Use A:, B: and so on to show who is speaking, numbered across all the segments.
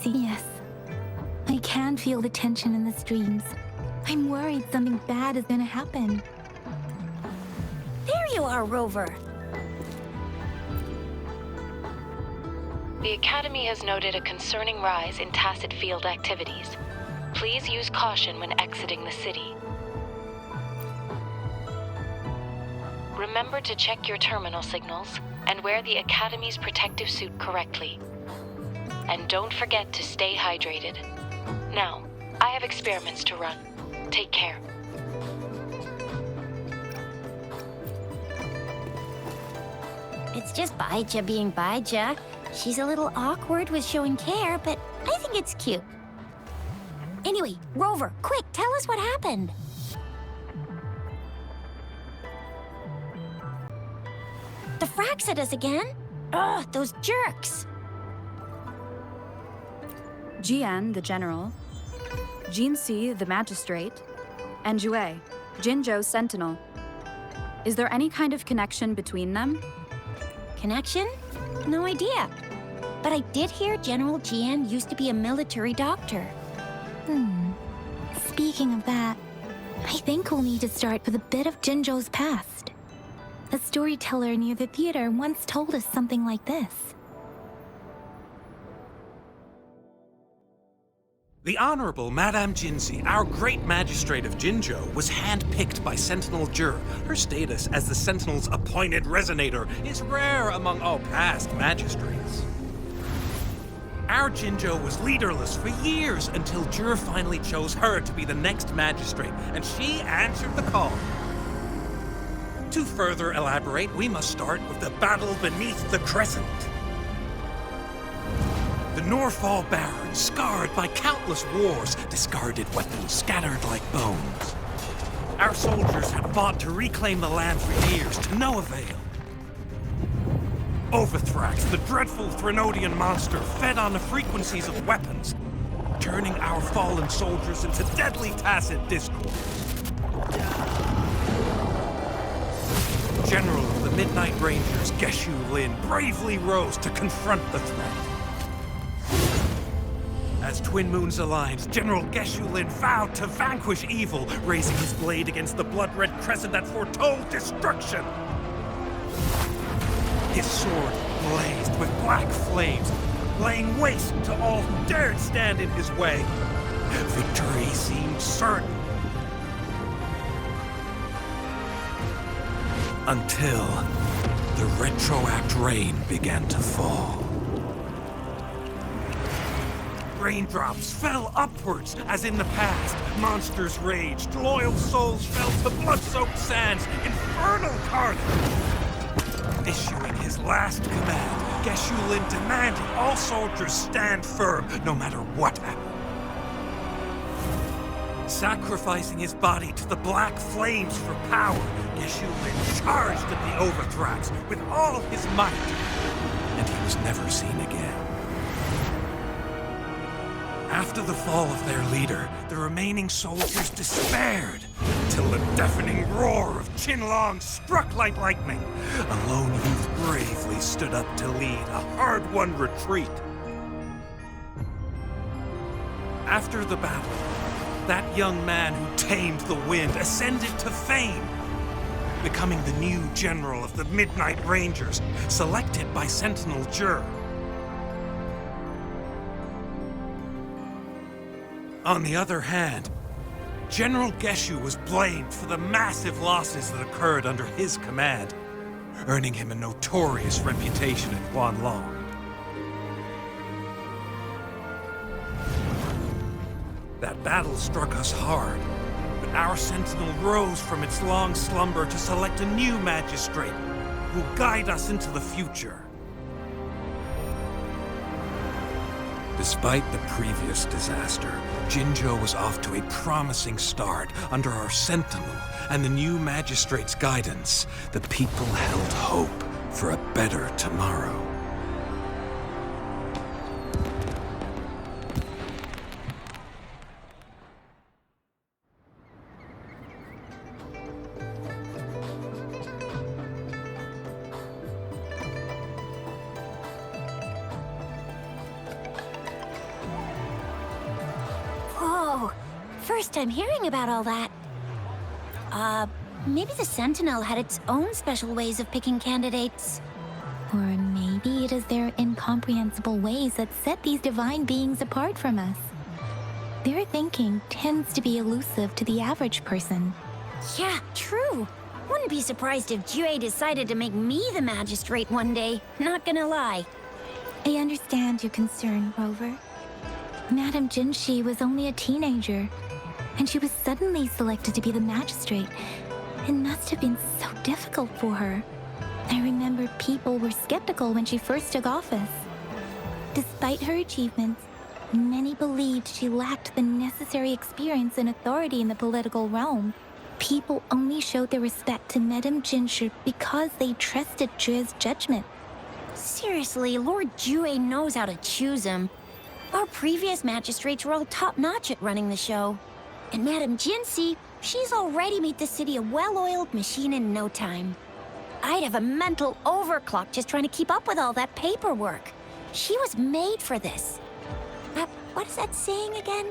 A: see. Yes. I can feel the tension in the streams. I'm worried something bad is gonna happen.
B: There you are, Rover.
C: The Academy has noted a concerning rise in tacit field activities. Please use caution when exiting the city. Remember to check your terminal signals and wear the Academy's protective suit correctly. And don't forget to stay hydrated. Now, I have experiments to run. Take care.
B: It's just Baija being Baija. She's a little awkward with showing care, but I think it's cute. Anyway, Rover, quick, tell us what happened. The Frax at us again? Ugh, those jerks.
D: Jian, the general, Jinxi, the magistrate, and Jue, Jinzhou's sentinel. Is there any kind of connection between them?
B: Connection? No idea. But I did hear General Jian used to be a military doctor.
A: Speaking of that, I think we'll need to start with a bit of Jinzhou's past. A storyteller near the theater once told us something like this.
E: The Honorable Madame Jinxi, our great magistrate of Jinzhou, was handpicked by Sentinel Jur. Her status as the Sentinel's appointed resonator is rare among all past magistrates. Our Jinzhou was leaderless for years until Jur finally chose her to be the next magistrate, and she answered the call. To further elaborate, we must start with the battle beneath the Crescent. The Norfall Barons, scarred by countless wars, discarded weapons scattered like bones. Our soldiers had fought to reclaim the land for years, to no avail. Overthrax, the dreadful Threnodian monster, fed on the frequencies of weapons, turning our fallen soldiers into deadly tacit discourse. General of the Midnight Rangers, Geshu Lin, bravely rose to confront the threat. As Twin Moons aligned, General Geshu Lin vowed to vanquish evil, raising his blade against the blood-red crescent that foretold destruction. His sword blazed with black flames, laying waste to all who dared stand in his way. Victory seemed certain. Until the retroact rain began to fall. Raindrops fell upwards, as in the past. Monsters raged, loyal souls fell to blood-soaked sands, infernal carnage. Issuing his last command, Geshu Lin demanded all soldiers stand firm, no matter what happened. Sacrificing his body to the black flames for power, Geshu Lin charged at the Overthrax with all his might, and he was never seen again. After the fall of their leader, the remaining soldiers despaired, until the deafening roar of Qinlong struck like lightning. A lone youth bravely stood up to lead a hard-won retreat. After the battle, that young man who tamed the wind ascended to fame, becoming the new general of the Midnight Rangers, selected by Sentinel Jur. On the other hand, General Geshu was blamed for the massive losses that occurred under his command, earning him a notorious reputation in Huanlong. That battle struck us hard, but our Sentinel rose from its long slumber to select a new magistrate who will guide us into the future. Despite the previous disaster, Jinzhou was off to a promising start under our Sentinel and the new magistrate's guidance. The people held hope for a better tomorrow.
B: First time hearing about all that. Maybe the Sentinel had its own special ways of picking candidates.
A: Or maybe it is their incomprehensible ways that set these divine beings apart from us. Their thinking tends to be elusive to the average person.
B: Yeah, true. Wouldn't be surprised if Jue decided to make me the magistrate one day, not gonna lie.
A: I understand your concern, Rover. Madame Jinshi was only a teenager, and she was suddenly selected to be the magistrate. It must have been so difficult for her. I remember people were skeptical when she first took office. Despite her achievements, many believed she lacked the necessary experience and authority in the political realm. People only showed their respect to Madame Jinshi because they trusted Jue's judgment.
B: Seriously, Lord Jue knows how to choose him. Our previous magistrates were all top-notch at running the show. And Madame Jinshi, she's already made the city a well-oiled machine in no time. I'd have a mental overclock just trying to keep up with all that paperwork. She was made for this. What is that saying again?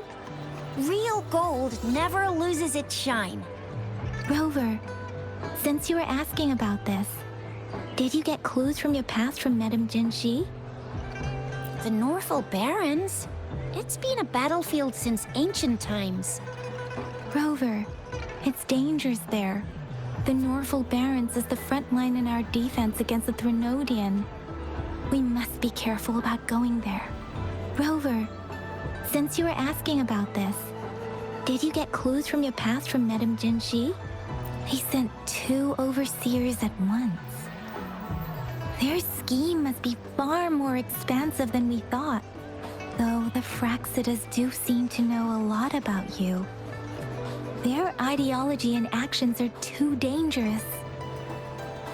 B: Real gold never loses its shine.
A: Rover, since you were asking about this, did you get clues from your past from Madame Jinshi?
B: The Norfolk Barrens? It's been a battlefield since ancient times.
A: Rover, it's dangerous there. The Norfolk Barrens is the front line in our defense against the Threnodian. We must be careful about going there. Rover, since you were asking about this, did you get clues from your past from Madame Jinshi? They sent 2 overseers at once. Their scheme must be far more expansive than we thought, though the Fraxidas do seem to know a lot about you. Their ideology and actions are too dangerous.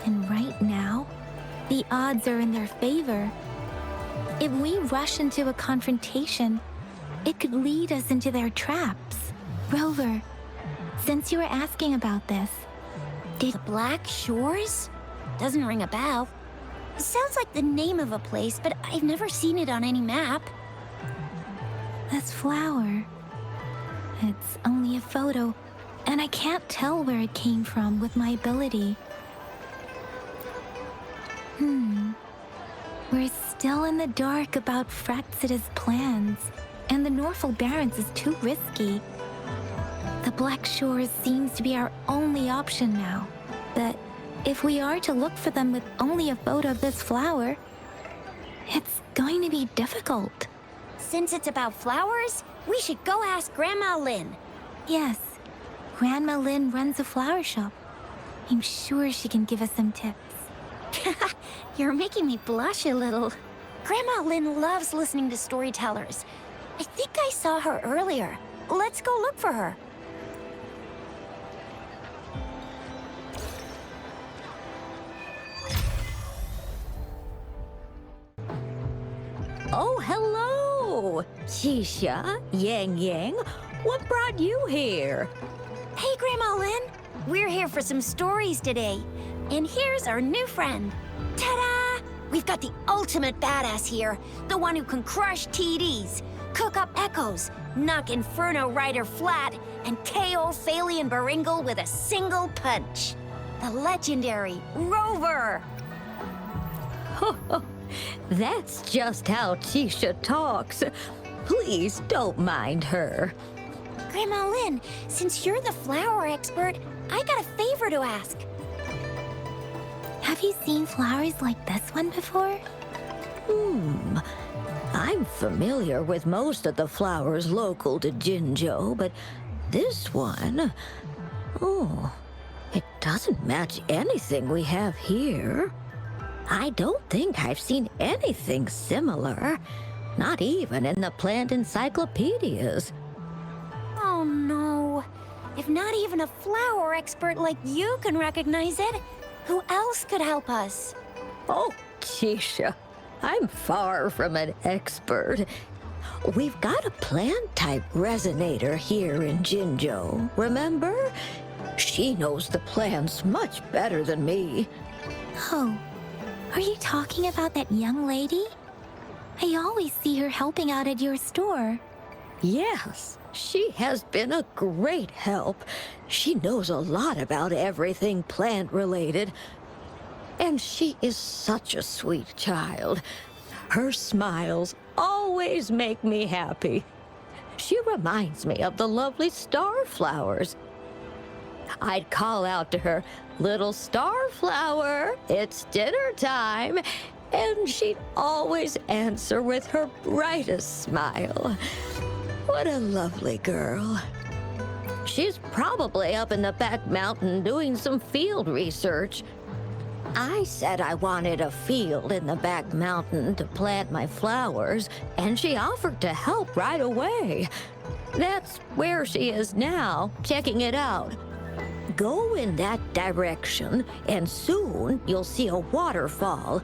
A: And right now, the odds are in their favor. If we rush into a confrontation, it could lead us into their traps. Rover, since you were asking about this,
B: The Black Shores? Doesn't ring a bell. It sounds like the name of a place, but I've never seen it on any map.
A: this flower, it's only a photo, and I can't tell where it came from with my ability. We're still in the dark about Fraxida's plans, and the Norfolk Barrens is too risky. The Black Shores seems to be our only option now. But if we are to look for them with only a photo of this flower, it's going to be difficult.
B: Since it's about flowers, we should go ask Grandma Lynn.
A: Yes, Grandma Lynn runs a flower shop. I'm sure she can give us some tips.
B: You're making me blush a little. Grandma Lynn loves listening to storytellers. I think I saw her earlier. Let's go look for her.
F: Oh, hello! Shisha, Yang Yang, what brought you here?
B: Hey, Grandma Lynn. We're here for some stories today. And here's our new friend. Ta-da! We've got the ultimate badass here. The one who can crush TDs, cook up echoes, knock Inferno Rider flat, and KO Phalian Baringle with a single punch. The legendary Rover.
F: That's just how Shisha talks. Please don't mind her.
B: Grandma Lynn, since you're the flower expert, I got a favor to ask.
A: Have you seen flowers like this one before?
F: I'm familiar with most of the flowers local to Jinzhou, but this one... Oh, it doesn't match anything we have here. I don't think I've seen anything similar. Not even in the plant encyclopedias.
B: Oh no. If not even a flower expert like you can recognize it, who else could help us?
F: Oh, Shisha, I'm far from an expert. We've got a plant-type resonator here in Jinzhou, remember? She knows the plants much better than me.
A: Oh, are you talking about that young lady? I always see her helping out at your store.
F: Yes, She has been a great help. She knows a lot about everything plant-related. And she is such a sweet child. Her smiles always make me happy. She reminds me of the lovely starflowers. I'd call out to her, "Little starflower, it's dinner time," and she'd always answer with her brightest smile. What a lovely girl. She's probably up in the back mountain doing some field research. I said I wanted a field in the back mountain to plant my flowers, and she offered to help right away. That's where she is now, checking it out. Go in that direction, and soon you'll see a waterfall.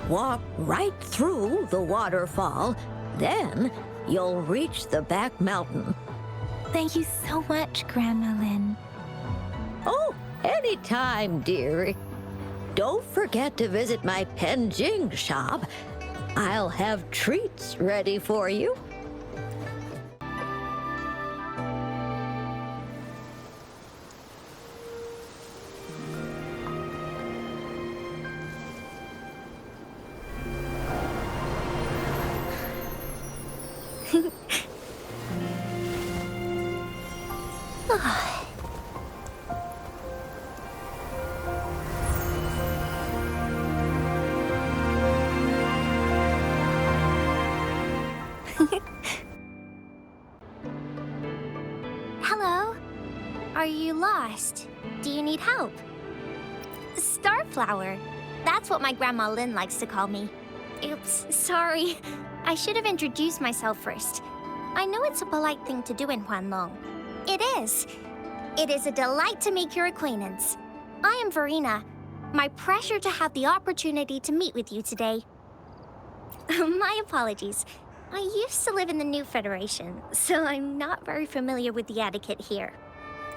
F: Walk right through the waterfall, then you'll reach the back mountain.
A: Thank you so much, Grandma Lin.
F: Oh, anytime, dearie. Don't forget to visit my Penjing shop. I'll have treats ready for you.
B: Hello? Are you lost? Do you need help? Starflower. That's what my Grandma Lin likes to call me. Oops, sorry. I should have introduced myself first. I know it's a polite thing to do in Huanlong. It is. It is a delight to make your acquaintance. I am Verena. My pleasure to have the opportunity to meet with you today. My apologies. I used to live in the New Federation, so I'm not very familiar with the etiquette here.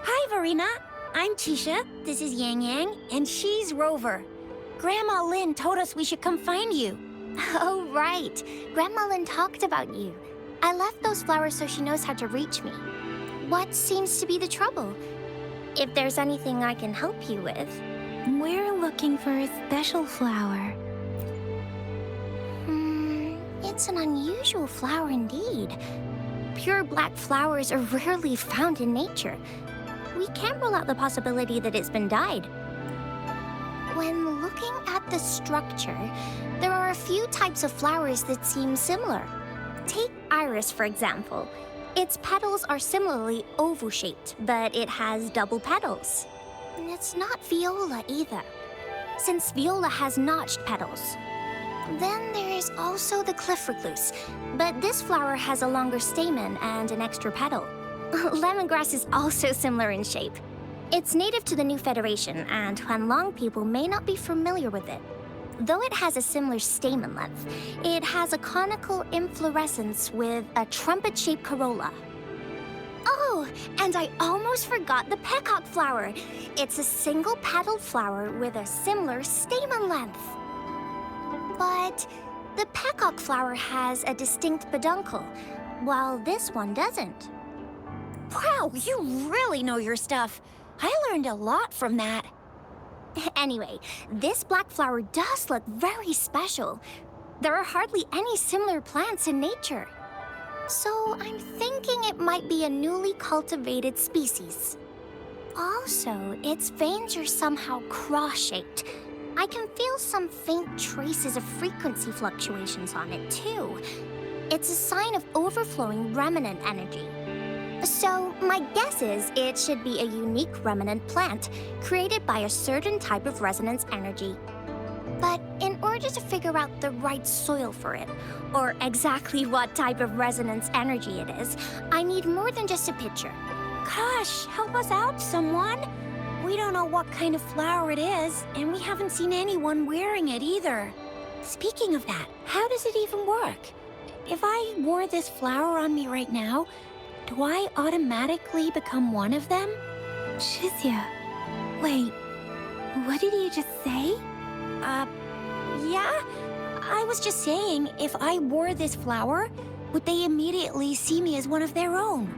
B: Hi, Verena. I'm Tisha. This is Yang Yang, and she's Rover. Grandma Lin told us we should come find you. Oh, right. Grandma Lin talked about you. I left those flowers so she knows how to reach me. What seems to be the trouble? If there's anything I can help you with.
A: We're looking for a special flower.
B: It's an unusual flower indeed. Pure black flowers are rarely found in nature. We can't rule out the possibility that it's been dyed. When looking at the structure, there are a few types of flowers that seem similar. Take iris, for example. Its petals are similarly oval-shaped, but it has double petals. And it's not viola either, since viola has notched petals. Then there is also the cliff recluse, but this flower has a longer stamen and an extra petal. Lemongrass is also similar in shape. It's native to the New Federation, and Huanlong people may not be familiar with it. Though it has a similar stamen length, it has a conical inflorescence with a trumpet-shaped corolla. Oh, and I almost forgot the peacock flower. It's a single-petaled flower with a similar stamen length. But the peacock flower has a distinct peduncle, while this one doesn't. Wow, you really know your stuff. I learned a lot from that. Anyway, this black flower does look very special. There are hardly any similar plants in nature. So I'm thinking it might be a newly cultivated species. Also, its veins are somehow cross-shaped. I can feel some faint traces of frequency fluctuations on it, too. It's a sign of overflowing remnant energy. So, my guess is it should be a unique remnant plant created by a certain type of resonance energy. But in order to figure out the right soil for it, or exactly what type of resonance energy it is, I need more than just a picture. Gosh, help us out, someone! We don't know what kind of flower it is, and we haven't seen anyone wearing it either. Speaking of that, how does it even work? If I wore this flower on me right now, do I automatically become one of them?
A: Shizia, wait, what did you just say?
B: Yeah? I was just saying, if I wore this flower, would they immediately see me as one of their own?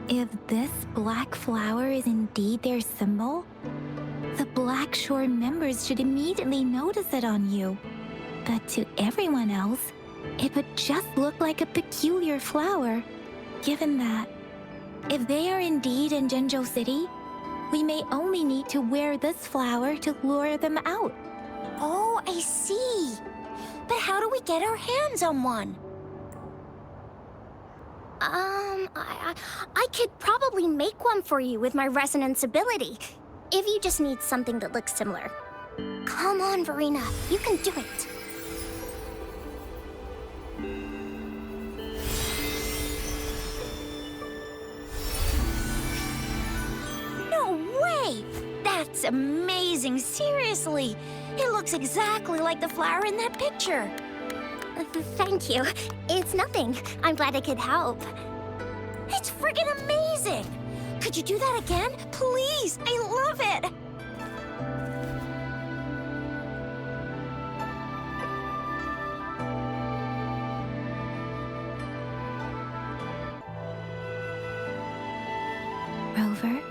A: If this black flower is indeed their symbol, the Black Shore members should immediately notice it on you. But to everyone else, it would just look like a peculiar flower, given that if they are indeed in Jinzhou City, we may only need to wear this flower to lure them out.
B: Oh, I see. But how do we get our hands on one? I could probably make one for you with my resonance ability, if you just need something that looks similar. Come on, Verena, you can do it. No way! That's amazing, seriously. It looks exactly like the flower in that picture. Thank you. It's nothing. I'm glad I could help. It's friggin' amazing! Could you do that again? Please! I love it!
A: Rover,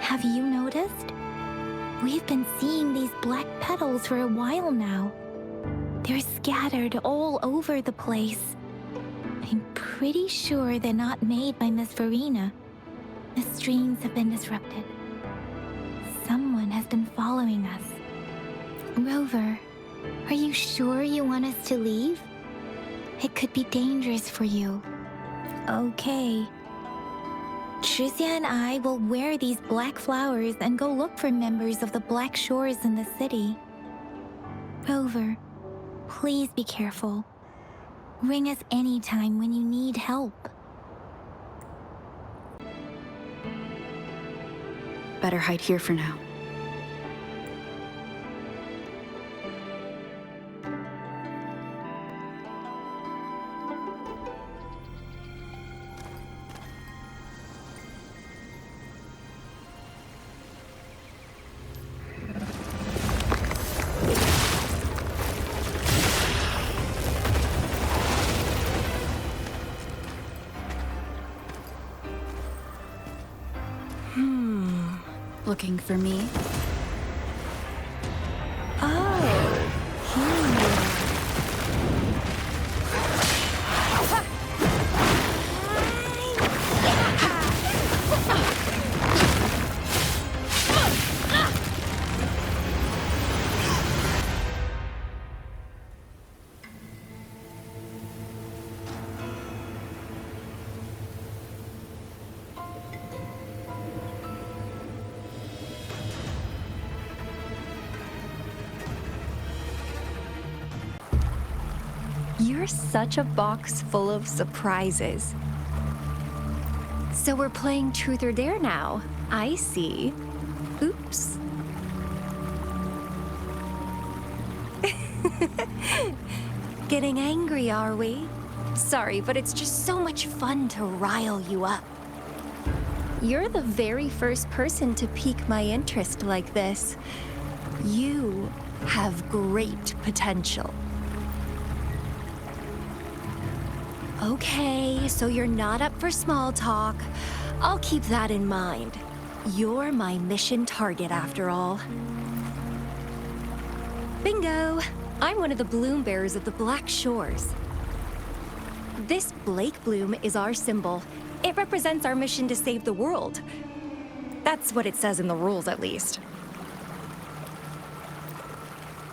A: have you noticed? We've been seeing these black petals for a while now. They're scattered all over the place. I'm pretty sure they're not made by Miss Verena. The streams have been disrupted. Someone has been following us. Rover, are you sure you want us to leave? It could be dangerous for you. Okay. Tricia and I will wear these black flowers and go look for members of the Black Shores in the city. Rover, please be careful. Ring us anytime when you need help.
D: Better hide here for now. Looking for me?
G: You're such a box full of surprises. So we're playing Truth or Dare now. I see. Oops. Getting angry, are we? Sorry, but it's just so much fun to rile you up. You're the very first person to pique my interest like this. You have great potential. Okay, so you're not up for small talk. I'll keep that in mind. You're my mission target, after all. Bingo! I'm one of the bloom bearers of the Black Shores. This Blake bloom is our symbol. It represents our mission to save the world. That's what it says in the rules, at least.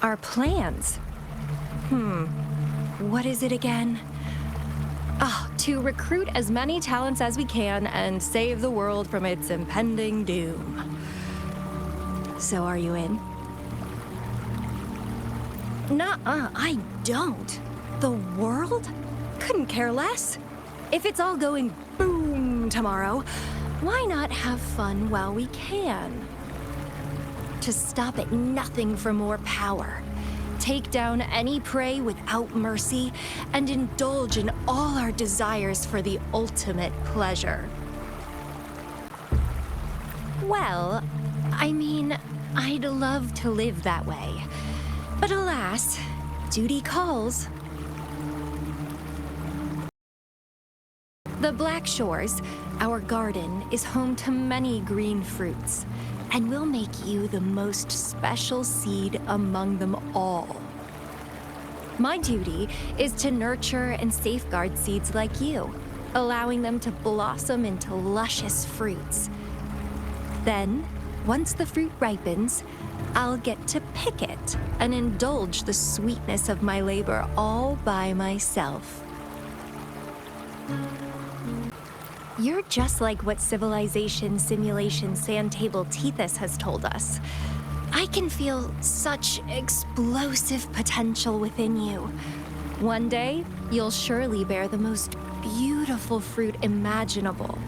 G: Our plans? What is it again? To recruit as many talents as we can and save the world from its impending doom. So are you in? Nuh-uh, I don't. The world? Couldn't care less. If it's all going boom tomorrow, why not have fun while we can? To stop at nothing for more power. Take down any prey without mercy, and indulge in all our desires for the ultimate pleasure. Well, I mean, I'd love to live that way. But alas, duty calls. The Black Shores, our garden, is home to many green fruits, and we'll make you the most special seed among them all. My duty is to nurture and safeguard seeds like you, allowing them to blossom into luscious fruits. Then, once the fruit ripens, I'll get to pick it and indulge the sweetness of my labor all by myself. You're just like what Civilization Simulation Sandtable Tethys has told us. I can feel such explosive potential within you. One day, you'll surely bear the most beautiful fruit imaginable.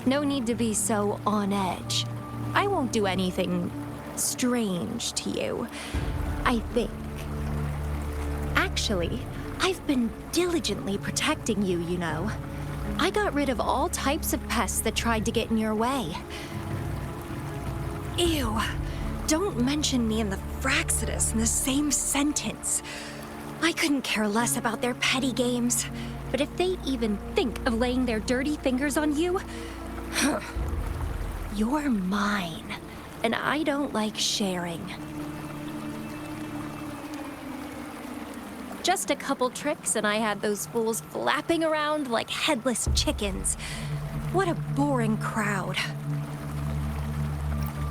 G: No need to be so on edge. I won't do anything strange to you, I think. Actually, I've been diligently protecting you, you know. I got rid of all types of pests that tried to get in your way. Ew. Don't mention me and the Fraxidus in the same sentence. I couldn't care less about their petty games, but if they even think of laying their dirty fingers on you, you're mine, and I don't like sharing. Just a couple tricks and I had those fools flapping around like headless chickens. What a boring crowd.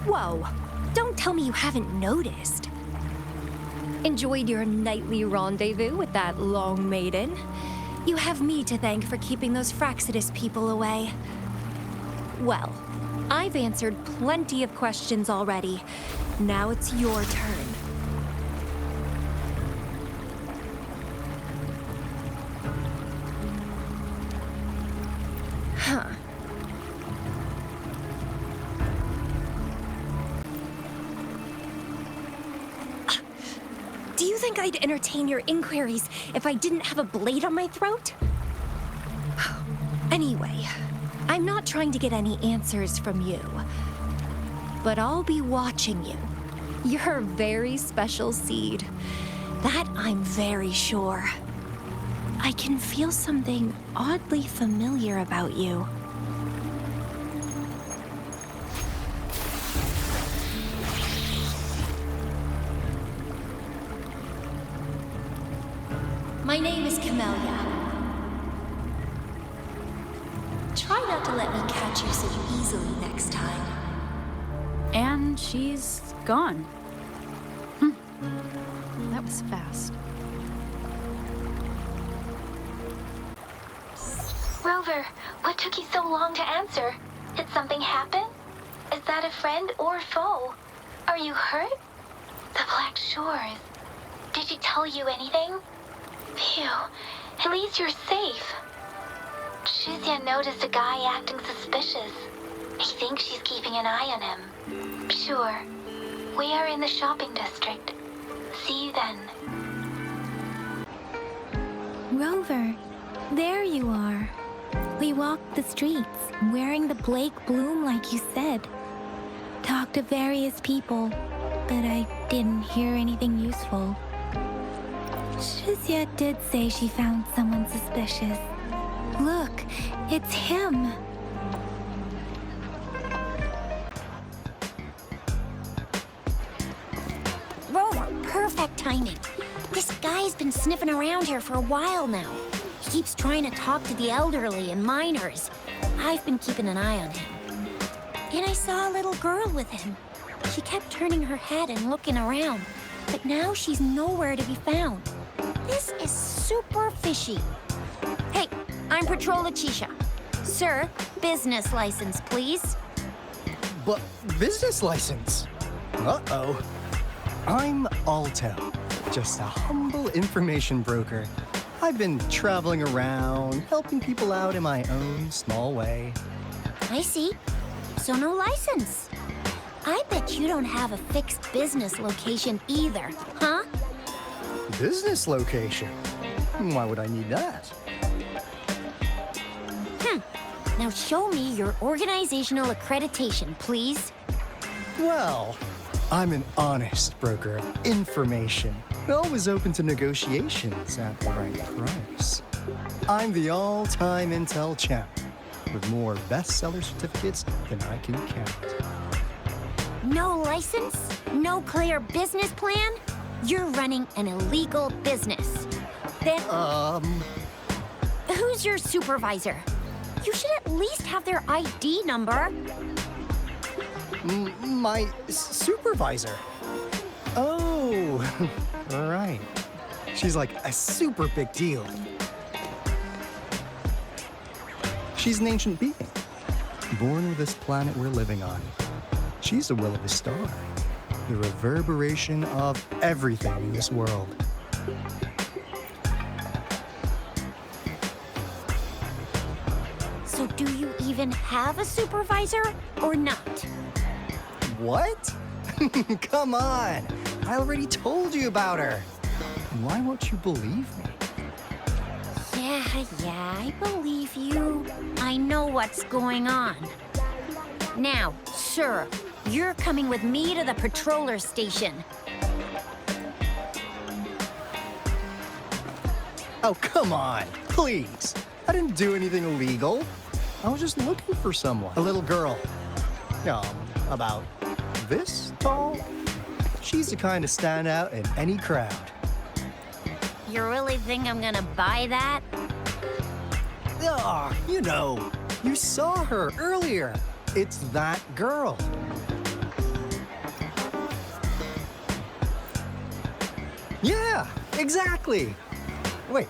G: Whoa, don't tell me you haven't noticed. Enjoyed your nightly rendezvous with that long maiden? You have me to thank for keeping those Fraxidus people away. Well, I've answered plenty of questions already. Now it's your turn. Huh. Do you think I'd entertain your inquiries if I didn't have a blade on my throat? Anyway, I'm not trying to get any answers from you, but I'll be watching you. You're a very special seed. That I'm very sure. I can feel something oddly familiar about you. My name is Camellia. Try not to let me catch you so easily next time.
D: And she's gone. That was fast.
A: Rover, what took you so long to answer? Did something happen? Is that a friend or foe? Are you hurt? The Black Shores. Did she tell you anything? Phew, at least you're safe. Shizia noticed a guy acting suspicious. I think she's keeping an eye on him. Sure. We are in the shopping district. See you then. Rover, there you are. We walked the streets, wearing the Blake bloom like you said. Talked to various people, but I didn't hear anything useful. Shizia did say she found someone suspicious. Look, it's him.
B: Rover, perfect timing. This guy's been sniffing around here for a while now. He keeps trying to talk to the elderly and minors. I've been keeping an eye on him. And I saw a little girl with him. She kept turning her head and looking around, but now she's nowhere to be found. This is super fishy. Hey, I'm Patrol Letitia. Sir, business license, please.
H: But business license? Uh-oh. I'm Alto, just a humble information broker. I've been traveling around, helping people out in my own small way.
B: I see. So no license. I bet you don't have a fixed business location either, huh?
H: Business location? Why would I need that?
B: Now show me your organizational accreditation, please.
H: Well, I'm an honest broker of information. Always open to negotiations at the right price. I'm the all-time Intel champ, with more bestseller certificates than I can count.
B: No license? No clear business plan? You're running an illegal business. Then who's your supervisor? You should at least have their ID number.
H: My supervisor. Oh, right. She's like a super big deal. She's an ancient being, born with this planet we're living on. She's the will of the star, the reverberation of everything in this world.
B: So do you even have a supervisor or not?
H: What? Come on! I already told you about her. Why won't you believe me?
B: Yeah, I believe you. I know what's going on. Now, sir, you're coming with me to the patroller station.
H: Oh, come on, please. I didn't do anything illegal. I was just looking for someone. A little girl. About this tall. She's the kind to stand out in any crowd.
B: You really think I'm gonna buy that?
H: You saw her earlier. It's that girl. Yeah, exactly. Wait,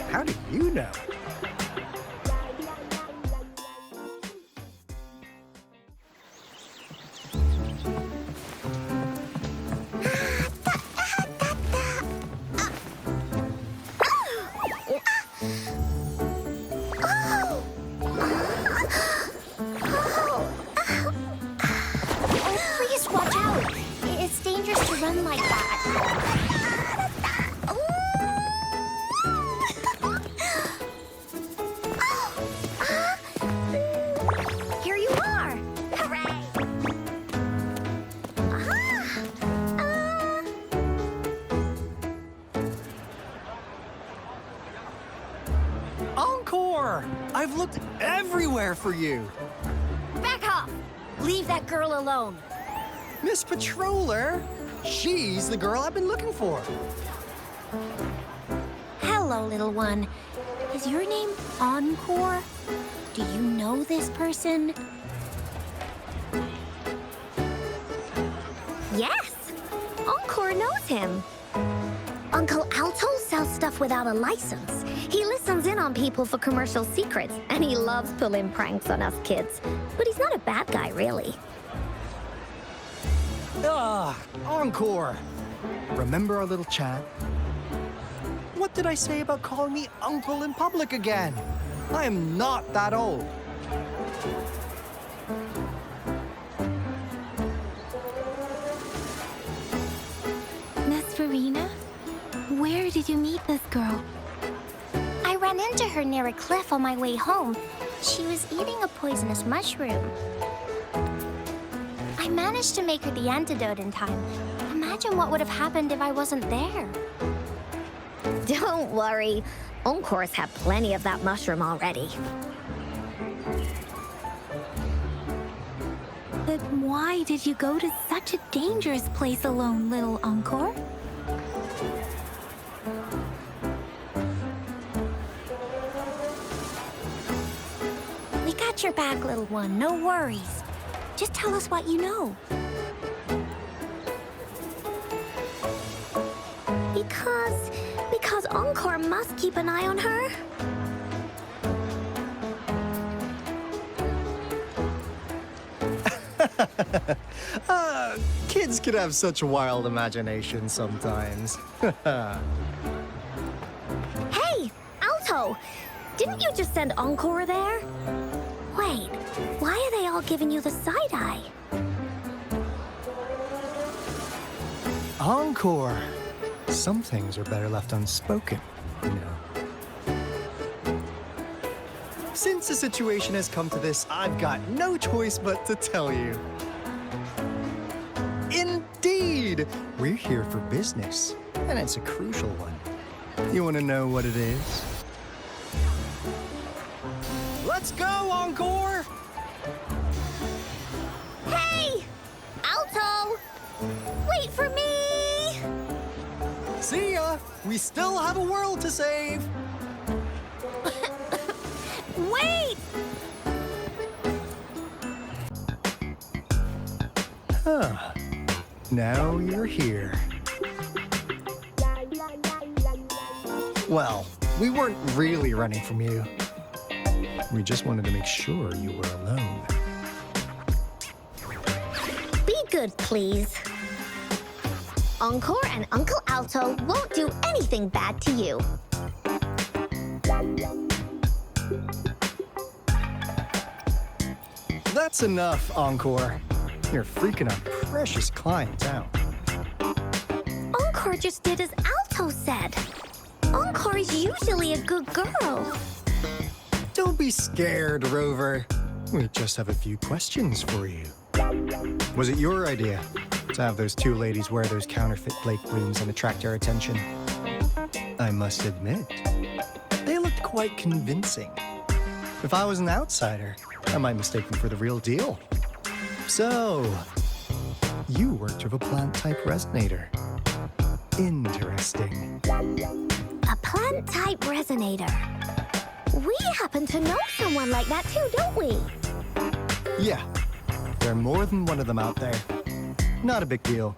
H: how do you know?
B: Please watch out. It's dangerous to run like that. Here you are. Hooray.
H: Encore! I've looked everywhere for you.
B: Back off. Leave that girl alone.
H: Miss Patroller, she's the girl I've been looking for.
B: Hello, little one. Is your name Encore? Do you know this person?
I: Yes, Encore knows him. Uncle Alto sells stuff without a license. He listens in on people for commercial secrets, and he loves pulling pranks on us kids. But he's not a bad guy, really.
H: Encore! Remember our little chat? What did I say about calling me uncle in public again? I am not that old.
A: Miss Verena, where did you meet this girl?
I: I ran into her near a cliff on my way home. She was eating a poisonous mushroom. I managed to make her the antidote in time. Imagine what would have happened if I wasn't there. Don't worry. Encore's had plenty of that mushroom already.
A: But why did you go to such a dangerous place alone, little Encore?
B: We got your back, little one. No worries. Just tell us what you know.
I: Because Encore must keep an eye on her.
H: Kids can have such wild imaginations sometimes.
I: Hey, Alto! Didn't you just send Encore there? Wait, why are they all giving you the side eye?
H: Encore! Some things are better left unspoken, you know. Since the situation has come to this, I've got no choice but to tell you. Indeed! We're here for business. and it's a crucial one. You want to know what it is? Let's go, Encore!
I: Hey! Alto! Wait for me!
H: See ya! We still have a world to save!
I: Wait!
H: Huh. Now you're here. Well, we weren't really running from you. We just wanted to make sure you were alone.
I: Be good, please. Encore and Uncle Alto won't do anything bad to you.
H: That's enough, Encore. You're freaking our precious client out.
I: Encore just did as Alto said. Encore is usually a good girl.
H: Don't be scared, Rover. We just have a few questions for you. Was it your idea to have those two ladies wear those counterfeit Blake blooms and attract our attention? I must admit, they looked quite convincing. If I was an outsider, I might mistake them for the real deal. So, you worked with a plant-type resonator. Interesting.
I: A plant-type resonator. We happen to know someone like that too, don't we?
H: Yeah, there are more than one of them out there. Not a big deal.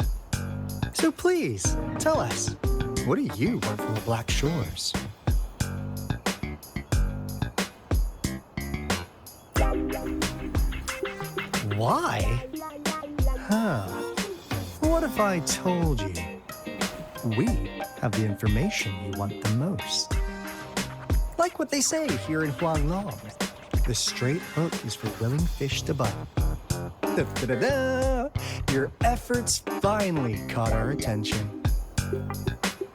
H: So please, tell us, what do you want from the Black Shores? Why? Huh. What if I told you we have the information you want the most? Like what they say here in Huanglong, the straight hook is for willing fish to bite. Da-da-da-da! Your efforts finally caught our attention.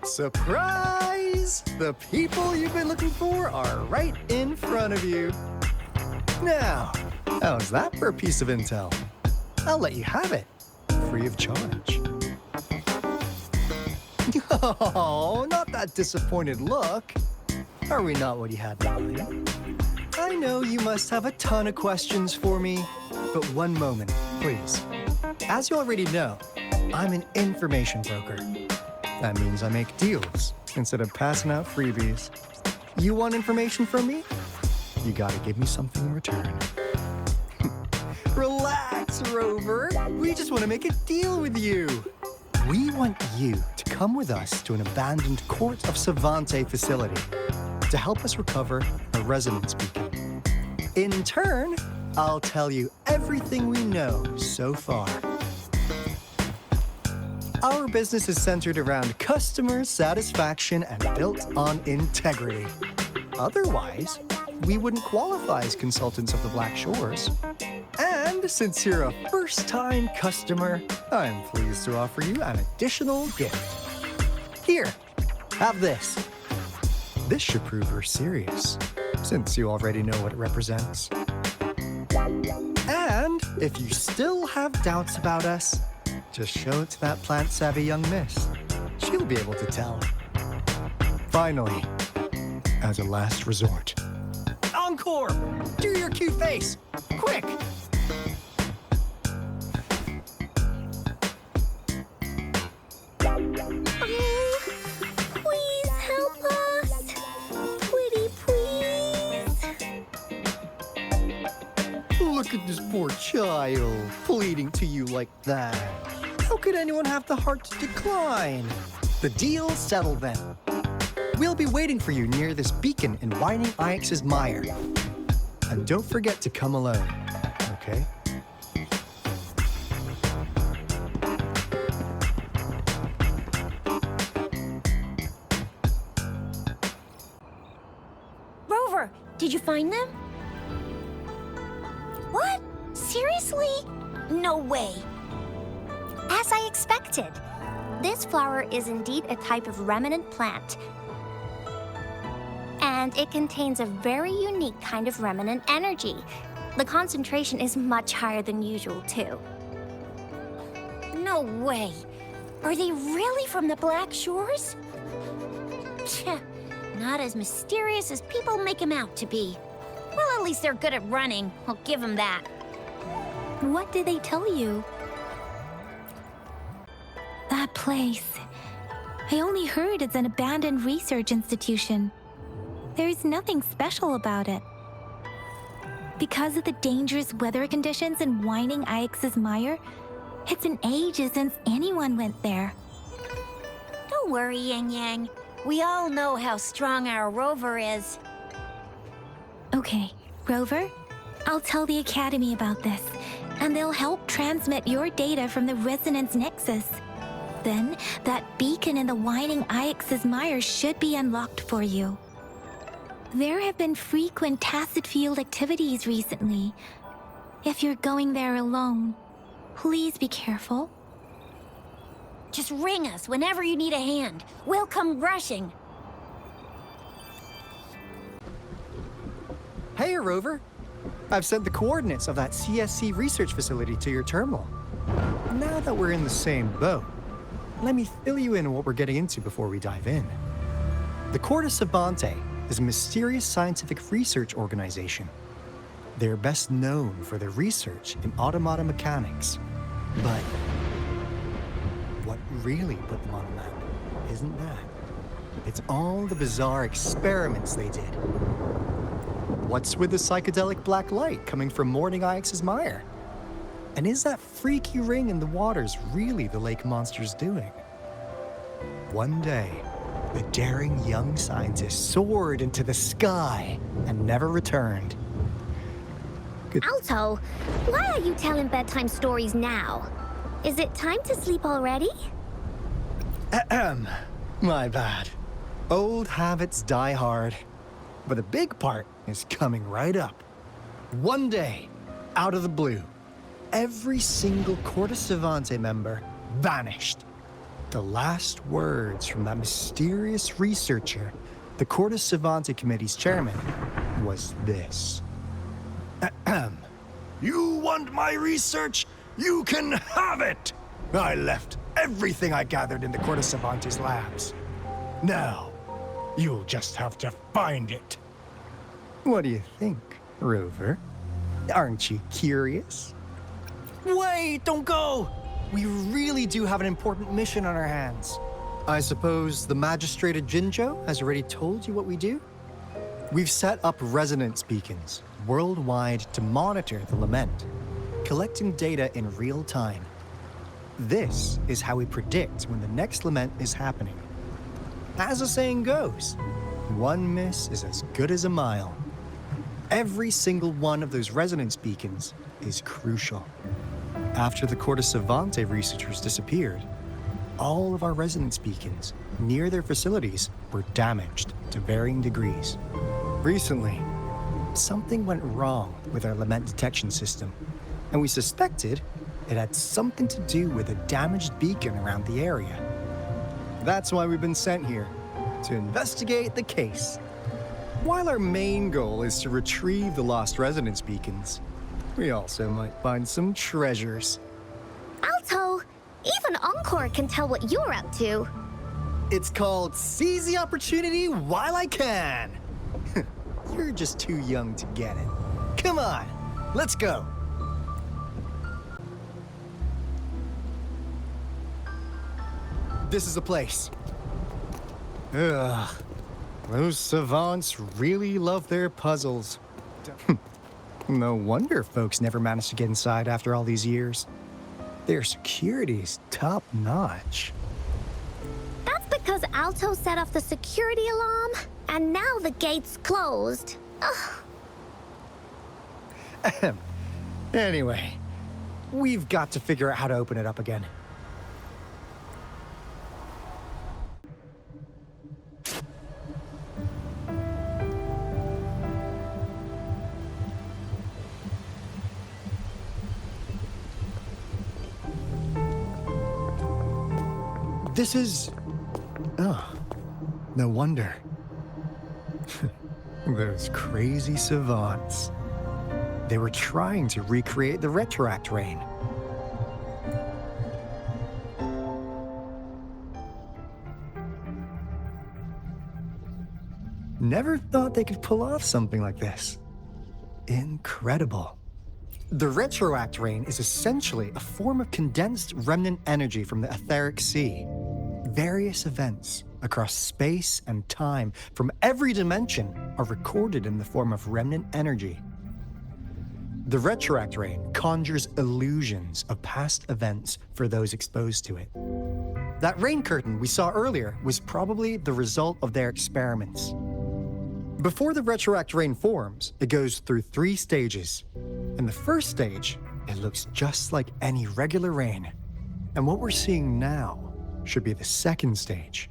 H: Surprise! The people you've been looking for are right in front of you. Now, how's that for a piece of intel? I'll let you have it, free of charge. Oh, not that disappointed look. Are we not what you had in mind? I know you must have a ton of questions for me, but one moment, please. As you already know, I'm an information broker. That means I make deals instead of passing out freebies. You want information from me? You gotta give me something in return. Relax, Rover. We just want to make a deal with you. We want you to come with us to an abandoned Court of Savante facility to help us recover a resonance beacon. In turn, I'll tell you everything we know so far. Our business is centered around customer satisfaction and built on integrity. Otherwise, we wouldn't qualify as consultants of the Black Shores. And since you're a first-time customer, I'm pleased to offer you an additional gift. Here, have this. This should prove we're serious, since you already know what it represents. And if you still have doubts about us, just show it to that plant-savvy young miss. She'll be able to tell. Finally, as a last resort, Encore! Do your cute face! Quick!
I: Please help us. Pretty please.
H: Look at this poor child, pleading to you like that. How could anyone have the heart to decline? The deal's settled then. We'll be waiting for you near this beacon in Whining Ix's mire. And don't forget to come alone, okay?
B: Rover, did you find them? What? Seriously? No way.
I: As I expected, this flower is indeed a type of remnant plant. And it contains a very unique kind of remnant energy. The concentration is much higher than usual, too.
B: No way. Are they really from the Black Shores? Tch, not as mysterious as people make them out to be. Well, at least they're good at running. I'll give them that.
A: What did they tell you? That place. I only heard it's an abandoned research institution. There's nothing special about it. Because of the dangerous weather conditions in Whining Ix's Mire, it's been ages since anyone went there.
B: Don't worry, Yang Yang. We all know how strong our rover is.
A: Okay, Rover, I'll tell the Academy about this, and they'll help transmit your data from the Resonance Nexus. Then, that beacon in the Whining Ix's Mire should be unlocked for you. There have been frequent tacit field activities recently. If you're going there alone, please be careful.
B: Just ring us whenever you need a hand. We'll come rushing.
H: Hey, Rover. I've sent the coordinates of that CSC research facility to your terminal. Now that we're in the same boat, let me fill you in on what we're getting into before we dive in. The Corte Savante is a mysterious scientific research organization. They're best known for their research in automata mechanics. But what really put them on the map isn't that. It's all the bizarre experiments they did. What's with the psychedelic black light coming from Morning Ix's Mire? And is that freaky ring in the waters really the lake monster's doing? One day, the daring young scientist soared into the sky and never returned.
I: Alto, why are you telling bedtime stories now? Is it time to sleep already?
H: Ahem. My bad. Old habits die hard. But the big part is coming right up. One day, out of the blue, every single Corte Savante member vanished. The last words from that mysterious researcher, the Corte Savante Committee's chairman, was this. Ahem. You want my research? You can have it! I left everything I gathered in the Corte Savante's labs. Now, you'll just have to find it. What do you think, Rover? Aren't you curious? Wait, don't go! We really do have an important mission on our hands. I suppose the Magistrate of Jinzhou has already told you what we do? We've set up resonance beacons worldwide to monitor the lament, collecting data in real time. This is how we predict when the next lament is happening. As the saying goes, one miss is as good as a mile. Every single one of those resonance beacons is crucial. After the Corte Savante researchers disappeared, all of our resonance beacons near their facilities were damaged to varying degrees. Recently, something went wrong with our lament detection system, and we suspected it had something to do with a damaged beacon around the area. That's why we've been sent here, to investigate the case. While our main goal is to retrieve the lost resonance beacons, we also might find some treasures.
I: Alto, even Encore can tell what you're up to.
H: It's called Seize the Opportunity While I Can. You're just too young to get it. Come on, let's go. This is the place. Ugh. Those savants really love their puzzles. No wonder folks never managed to get inside after all these years. Their security's top-notch.
I: That's because Alto set off the security alarm, and now the gate's closed. Ugh.
H: Anyway, we've got to figure out how to open it up again. This is... Oh, no wonder. Those crazy savants. They were trying to recreate the retroact rain. Never thought they could pull off something like this. Incredible. The retroact rain is essentially a form of condensed remnant energy from the etheric sea. Various events across space and time from every dimension are recorded in the form of remnant energy. The retroact rain conjures illusions of past events for those exposed to it. That rain curtain we saw earlier was probably the result of their experiments. Before the retroact rain forms, it goes through 3 stages. In the first stage, it looks just like any regular rain. And what we're seeing now should be the second stage.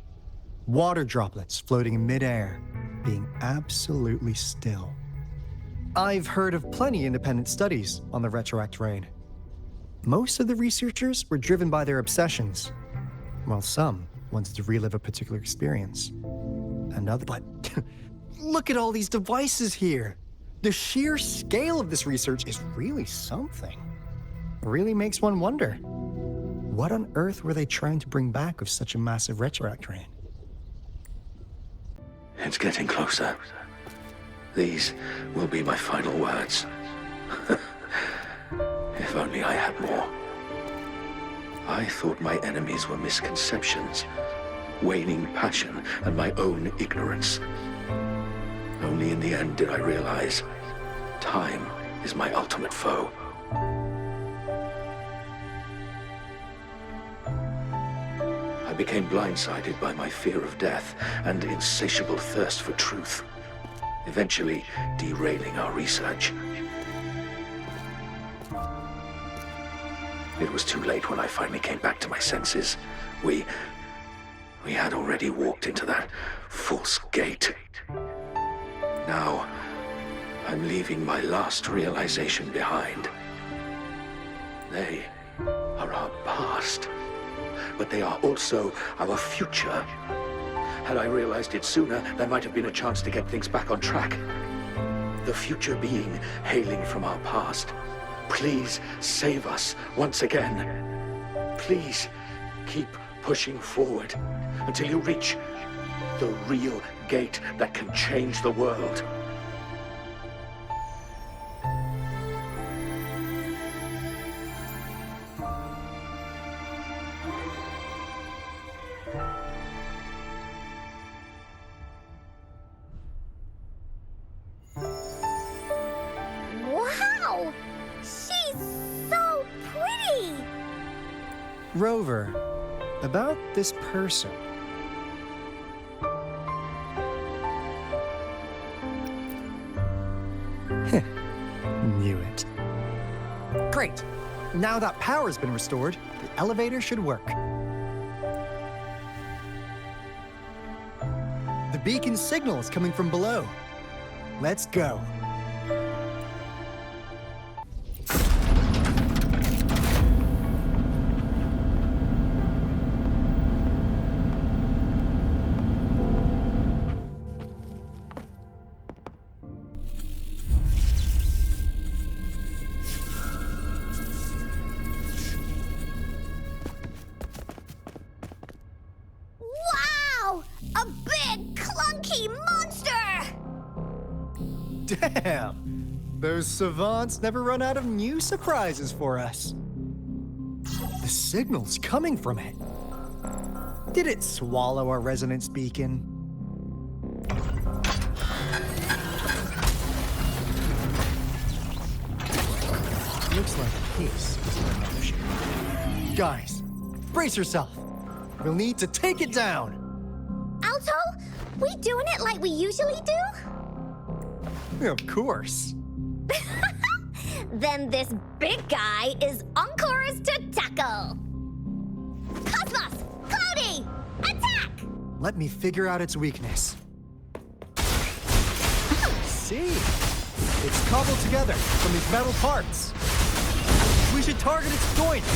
H: Water droplets floating in midair, being absolutely still. I've heard of plenty independent studies on the retroact rain. Most of the researchers were driven by their obsessions, while some wanted to relive a particular experience. But look at all these devices here. The sheer scale of this research is really something. It really makes one wonder, what on earth were they trying to bring back with such a massive retroact rain?
J: It's getting closer. These will be my final words. If only I had more. I thought my enemies were misconceptions, waning passion, and my own ignorance. Only in the end did I realize time is my ultimate foe. I became blindsided by my fear of death and insatiable thirst for truth, eventually derailing our research. It was too late when I finally came back to my senses. We had already walked into that false gate. Now, I'm leaving my last realization behind. They are our past, but they are also our future. Had I realized it sooner, there might have been a chance to get things back on track. The future being hailing from our past. Please save us once again. Please keep pushing forward until you reach the real gate that can change the world.
I: Wow! She's so pretty!
H: Rover, about this person. Knew it. Great. Now that power's been restored, the elevator should work. The beacon signal is coming from below. Let's go.
I: Wow! A big, clunky monster!
H: Damn! Those savants never run out of new surprises for us. The signal's coming from it. Did it swallow our resonance beacon? Looks like a piece is in the mothership. Guys, brace yourself. We'll need to take it down.
I: Alto, we doing it like we usually do?
H: Of course.
I: Then this big guy is Encore's to tackle. Cosmos! Cloudy! Attack!
H: Let me figure out its weakness. See? It's cobbled together from these metal parts. We should target its joints.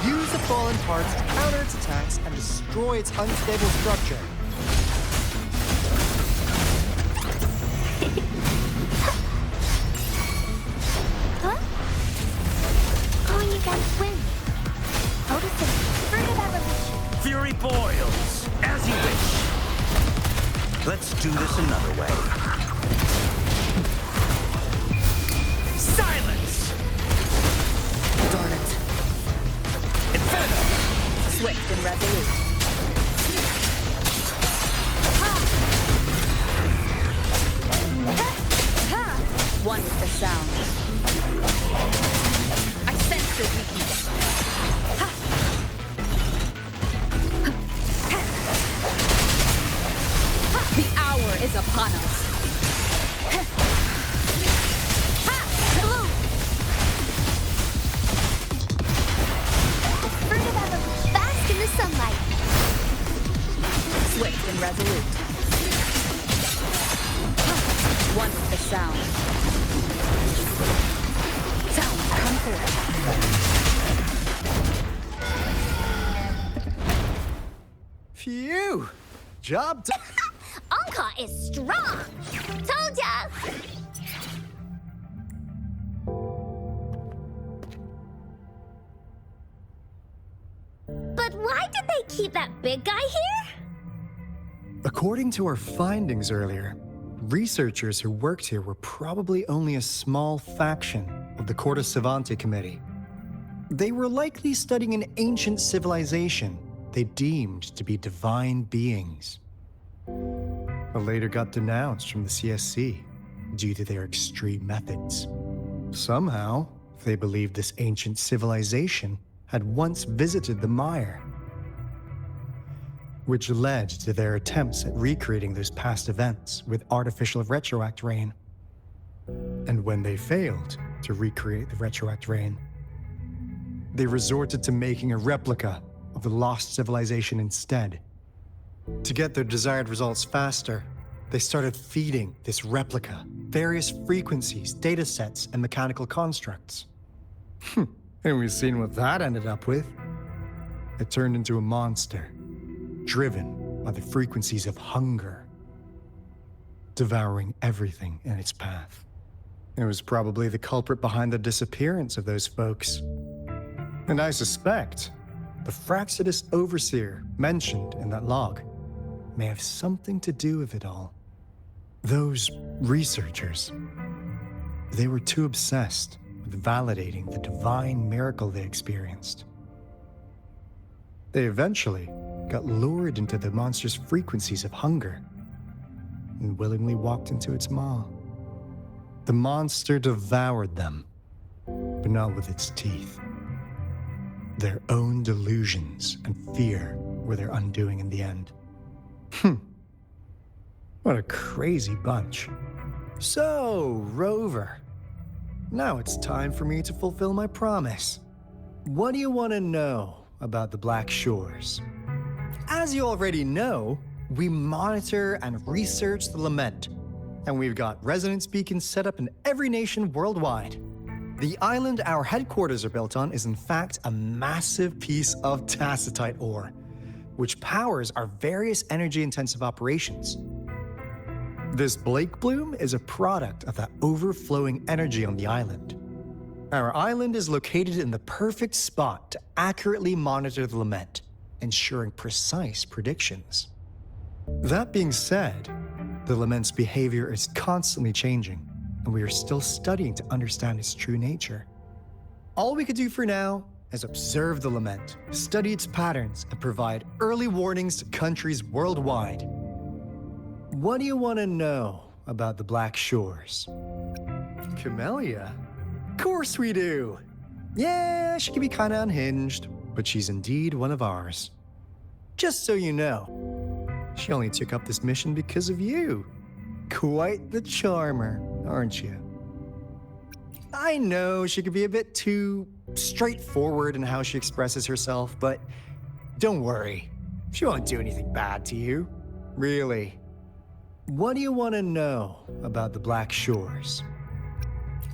H: Use the fallen parts to counter its attacks and destroy its unstable structure.
I: Huh? Oh, you guys win. Otis, fruit of evolution.
K: Fury boils, as you wish. Let's do this another way. Silence!
D: Darn it.
K: Inferno!
D: Swift and resolute. One with the sound. I sense the weakness. The hour is upon us.
I: Fruit of Evan, bask in the sunlight.
D: Swift and resolute. One with the sound. Sound, come forth.
H: Phew! Job done.
I: Anka is strong. Told ya. But why did they keep that big guy here?
H: According to our findings earlier, researchers who worked here were probably only a small faction of the Corte Savante Committee. They were likely studying an ancient civilization they deemed to be divine beings, but later got denounced from the CSC due to their extreme methods. Somehow, they believed this ancient civilization had once visited the mire, which led to their attempts at recreating those past events with artificial retroact rain. And when they failed to recreate the retroact rain, they resorted to making a replica of the lost civilization instead. To get their desired results faster, they started feeding this replica various frequencies, data sets, and mechanical constructs. And we've seen what that ended up with. It turned into a monster, driven by the frequencies of hunger, devouring everything in its path. It was probably the culprit behind the disappearance of those folks. And I suspect the Fraxidus Overseer mentioned in that log may have something to do with it all. Those researchers, they were too obsessed with validating the divine miracle they experienced. They eventually got lured into the monster's frequencies of hunger and willingly walked into its maw. The monster devoured them, but not with its teeth. Their own delusions and fear were their undoing in the end. What a crazy bunch. So, Rover, now it's time for me to fulfill my promise. What do you want to know about the Black Shores? As you already know, we monitor and research the Lament, and we've got resonance beacons set up in every nation worldwide. The island our headquarters are built on is in fact a massive piece of tacitite ore, which powers our various energy-intensive operations. This Blake Bloom is a product of that overflowing energy on the island. Our island is located in the perfect spot to accurately monitor the Lament, ensuring precise predictions. That being said, the Lament's behavior is constantly changing, and we are still studying to understand its true nature. All we could do for now is observe the Lament, study its patterns, and provide early warnings to countries worldwide. What do you want to know about the Black Shores? Camellia? Of course we do! Yeah, she can be kinda unhinged, but she's indeed one of ours. Just so you know, she only took up this mission because of you. Quite the charmer, aren't you? I know she could be a bit too straightforward in how she expresses herself, but don't worry. She won't do anything bad to you. Really. What do you want to know about the Black Shores?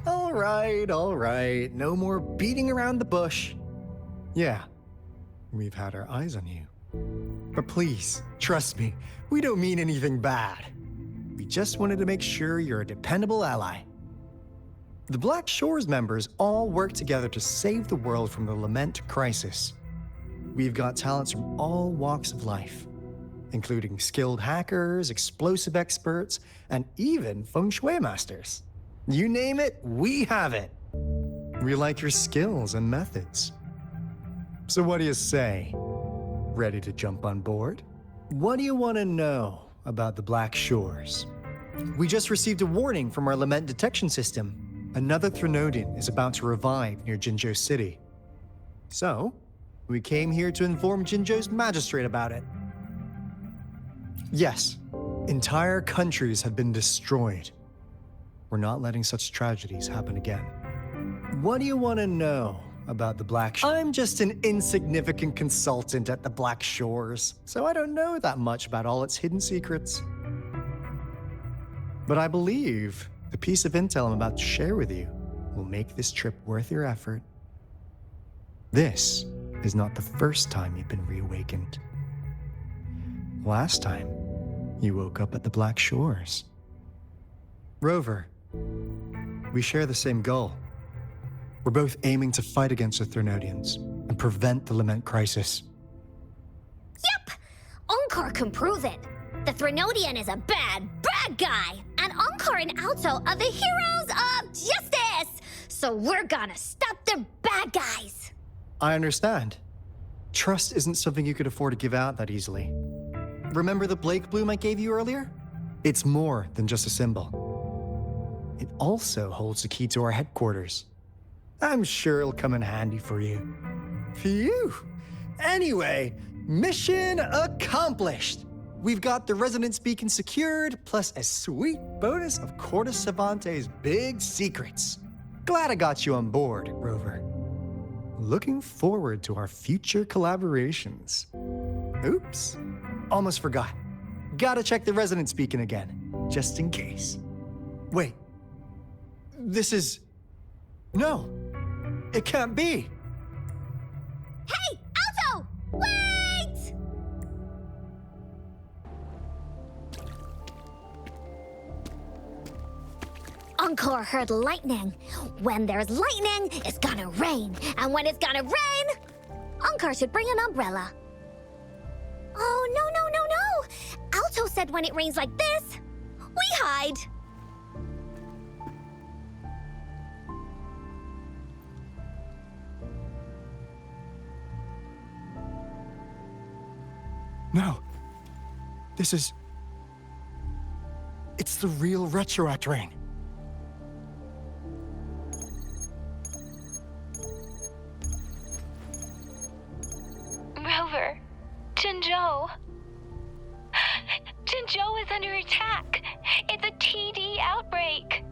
H: All right. No more beating around the bush. Yeah, we've had our eyes on you. But please, trust me, we don't mean anything bad. We just wanted to make sure you're a dependable ally. The Black Shores members all work together to save the world from the Lament crisis. We've got talents from all walks of life. including skilled hackers, explosive experts, and even feng shui masters. You name it, we have it. We like your skills and methods. So what do you say? Ready to jump on board? What do you want to know about the Black Shores? We just received a warning from our lament detection system. Another Threnodian is about to revive near Jinzhou City. So, we came here to inform Jinzhou's magistrate about it. Yes, entire countries have been destroyed. We're not letting such tragedies happen again. What do you want to know about the Black Shores? I'm just an insignificant consultant at the Black Shores, so I don't know that much about all its hidden secrets. But I believe the piece of intel I'm about to share with you will make this trip worth your effort. This is not the first time you've been reawakened. Last time, you woke up at the Black Shores. Rover, we share the same goal. We're both aiming to fight against the Threnodians and prevent the Lament crisis.
I: Yep! Encore can prove it. The Threnodian is a bad, bad guy, and Encore and Alto are the heroes of justice! So we're gonna stop the bad guys!
H: I understand. Trust isn't something you could afford to give out that easily. Remember the Blake bloom I gave you earlier? It's more than just a symbol. It also holds the key to our headquarters. I'm sure it'll come in handy for you. Phew! Anyway, mission accomplished! We've got the resonance beacon secured, plus a sweet bonus of Cortes Cervantes' big secrets. Glad I got you on board, Rover. Looking forward to our future collaborations. Oops, almost forgot. Gotta check the resonance beacon again, just in case. Wait, this is... No, it can't be.
I: Hey, Alto! Wait! Encore heard lightning. When there's lightning, it's gonna rain. And when it's gonna rain, Encore should bring an umbrella. Oh, no. Alto said when it rains like this, we hide.
H: No, this is... It's the real Retroact rain.
C: Rover, Jinzhou. Jinzhou is under attack. It's a TD outbreak.